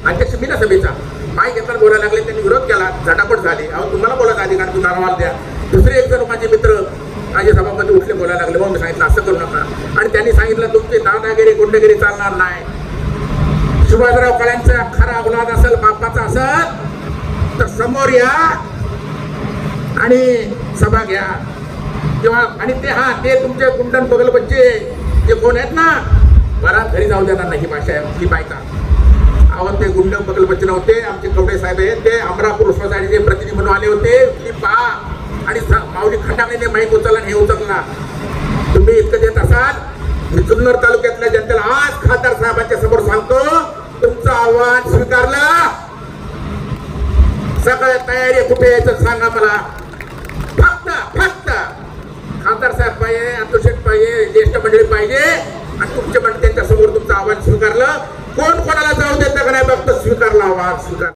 अध्यक्ष मी ना सभेचा माय घेताना बोलायला लागले, त्यांनी विरोध केला, झटापट झाली. अहो तुम्हाला बोलायचा अधिकार, तुम्ही अहवाल द्या. दुसरे एक जण माझे मित्र माझे सभापती उठले बोलायला लागले, मग मी सांगितलं असं करू नका. आणि त्यांनी सांगितलं तुमचे दादागिरी गुंडगिरी चालणार नाही. सुभाषराव काळ्यांचा खरा औलाद असेल, बापाचा असेल तर समोर या आणि सभा घ्या किंवा आणि ते तुमचे गुंडन बगल बच्चे जे कोण आहेत ना, घरात घरी जाऊ देणार नाही. ही भाषा आहे, ही बायका. अहो ते गुंड बगल बच्चे नव्हते, आमचे कवडे साहेब आहेत, ते अमरापूर सोसायटीचे प्रतिनिधी म्हणून आले होते. ती पहा आणि माऊली खंडाने माहीत उचलला आणि हे उचलला. तुम्ही इतकं देत असाल, मी जुन्नर तालुक्यातल्या जनतेला आज खासदार साहेबांच्या समोर सांगतो, तुमचं आव्हान स्वीकारलं. सगळ्या तयारी कुठे यायचं सांगा मला. फक्त खासदार साहेब पाहिजे, अतुल शेठ पाहिजे, ज्येष्ठ मंडळी पाहिजे आणि तुमच्या मंडळी त्यांच्या समोर तुमचं आव्हान स्वीकारलं. कोण कोणाला जाऊ देतं का नाही फक्त स्वीकारलं आव्हान स्वीकार.